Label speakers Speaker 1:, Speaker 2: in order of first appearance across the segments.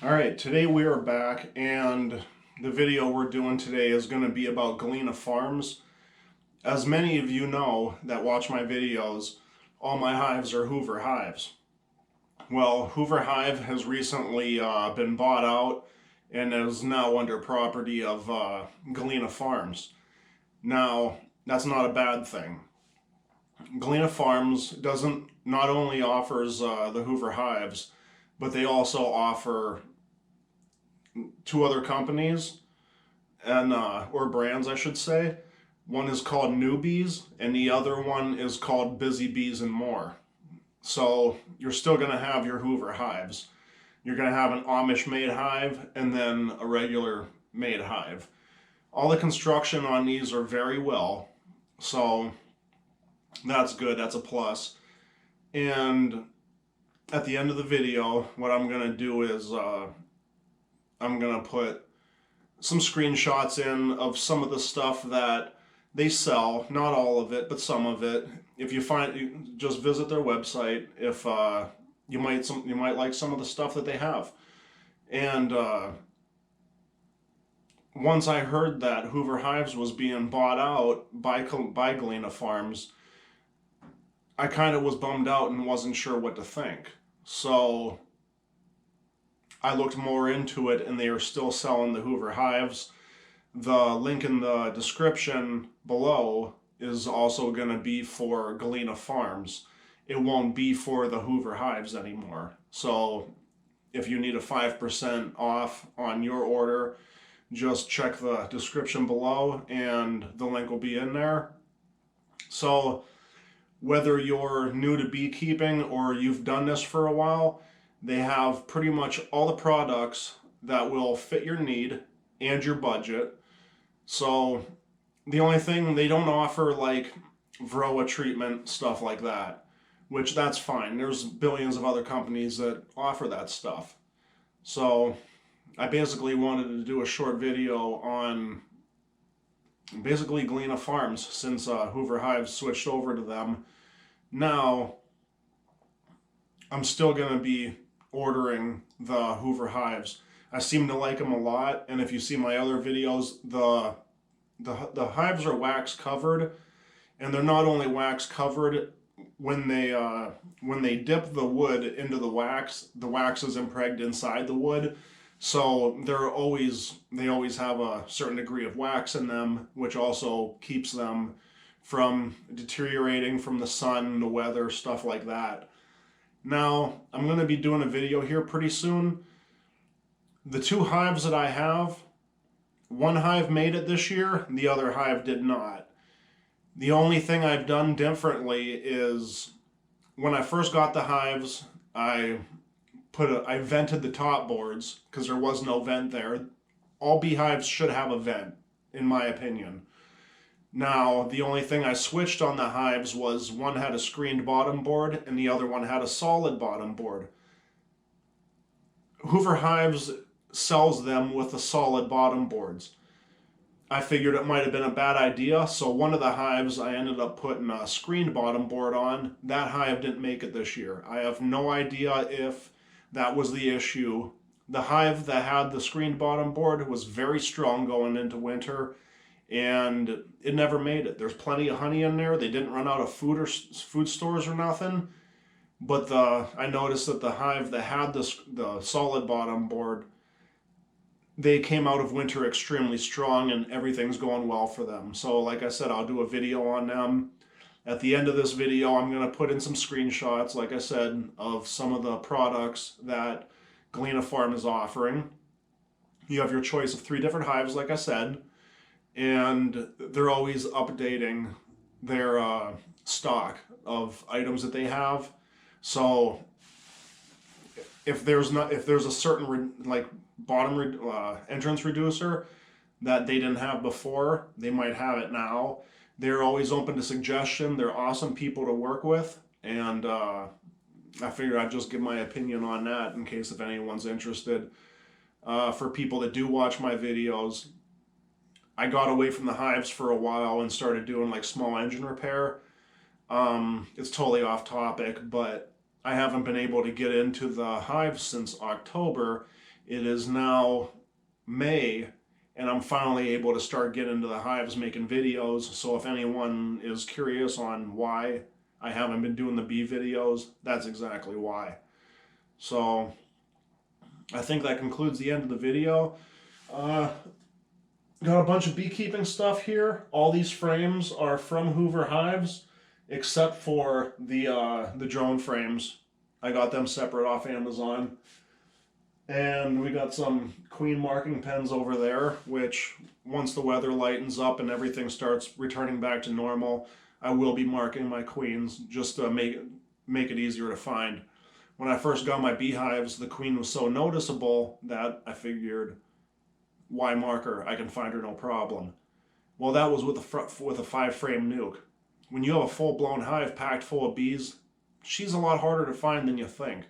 Speaker 1: Alright, today we are back, and the video we're doing today is going to be about Galena Farms. As many of you know that watch my videos, all my hives are Hoover hives. Well, Hoover Hive has recently been bought out and is now under property of Galena Farms. Now, that's not a bad thing. Galena Farms doesn't not only offers the Hoover hives, but they also offer two other companies and or brands, I should say. One is called Newbies, and the other one is called Busy Bees and More. So you're still going to have your Hoover hives. You're going to have an Amish made hive and then a regular made hive. All the construction on these are very well, so that's good. That's a plus. And at the end of the video, what I'm going to do is I'm going to put some screenshots in of some of the stuff that they sell. Not all of it, but some of it. If you find, just visit their website if you might like some of the stuff that they have. And once I heard that Hoover Hives was being bought out by Galena Farms, I kind of was bummed out and wasn't sure what to think. So I looked more into it, and they are still selling the Hoover hives. The link in the description below is also going to be for Galena Farms. It won't be for the Hoover hives anymore. So if you need a 5% off on your order, just check the description below and the link will be in there. So whether you're new to beekeeping or you've done this for a while, they have pretty much all the products that will fit your need and your budget. So the only thing, they don't offer like Varroa treatment, stuff like that, which that's fine. There's billions of other companies that offer that stuff. So I basically wanted to do a short video on basically Galena Farms since Hoover Hives switched over to them. Now I'm still going to be ordering the Hoover hives. I seem to like them a lot, and if you see my other videos, the hives are wax covered, and they're not only wax covered when they dip the wood into the wax is impregnated inside the wood, so they always have a certain degree of wax in them, which also keeps them from deteriorating from the sun, the weather, stuff like that. Now, I'm going to be doing a video here pretty soon. The two hives that I have, one hive made it this year, the other hive did not. The only thing I've done differently is when I first got the hives, I vented the top boards because there was no vent there. All beehives should have a vent, in my opinion. Now, the only thing I switched on the hives was one had a screened bottom board and the other one had a solid bottom board. Hoover Hives sells them with the solid bottom boards. I figured it might have been a bad idea, so one of the hives I ended up putting a screened bottom board on. That hive didn't make it this year. I have no idea if that was the issue. The hive that had the screened bottom board was very strong going into winter, and it never made it. There's plenty of honey in there. They didn't run out of food stores or nothing. But I noticed that the hive that had the solid bottom board, they came out of winter extremely strong, and everything's going well for them. So like I said, I'll do a video on them. At the end of this video, I'm going to put in some screenshots, like I said, of some of the products that Galena Farm is offering. You have your choice of 3 different hives, like I said, and they're always updating their stock of items that they have. So if there's a certain like bottom entrance reducer that they didn't have before, they might have it now. They're always open to suggestion. They're awesome people to work with, and I figured I'd just give my opinion on that in case if anyone's interested. For people that do watch my videos, I got away from the hives for a while and started doing like small engine repair. It's totally off topic, but I haven't been able to get into the hives since October, It is now May, and I'm finally able to start getting into the hives making videos. So if anyone is curious on why I haven't been doing the bee videos, that's exactly why. So I think that concludes the end of the video. Got a bunch of beekeeping stuff here. All these frames are from Hoover Hives, except for the drone frames. I got them separate off Amazon. And we got some queen marking pens over there, which once the weather lightens up and everything starts returning back to normal, I will be marking my queens just to make it easier to find. When I first got my beehives, the queen was so noticeable that I figured, why mark her? I can find her no problem. Well, that was with a 5-frame nuke. When you have a full-blown hive packed full of bees, she's a lot harder to find than you think.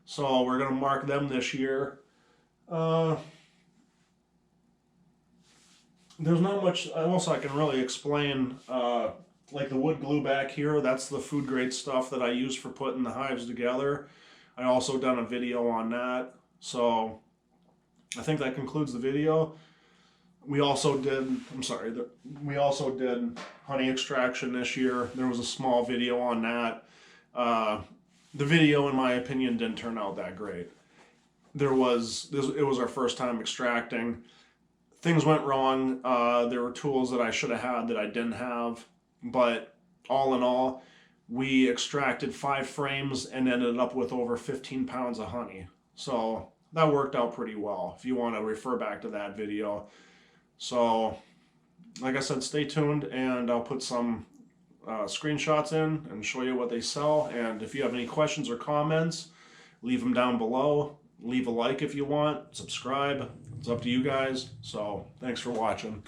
Speaker 1: So we're going to mark them this year. There's not much else I can really explain. Like the wood glue back here, that's the food grade stuff that I use for putting the hives together. I also done a video on that. So I think that concludes the video. We also did honey extraction this year. There was a small video on that. The video, in my opinion, didn't turn out that great. It was our first time extracting. Things went wrong. There were tools that I should have had that I didn't have. But all in all, we extracted 5 frames and ended up with over 15 pounds of honey. So that worked out pretty well, if you want to refer back to that video. So, like I said, stay tuned, and I'll put some screenshots in and show you what they sell. And if you have any questions or comments, leave them down below. Leave a like if you want. Subscribe. It's up to you guys. So, thanks for watching.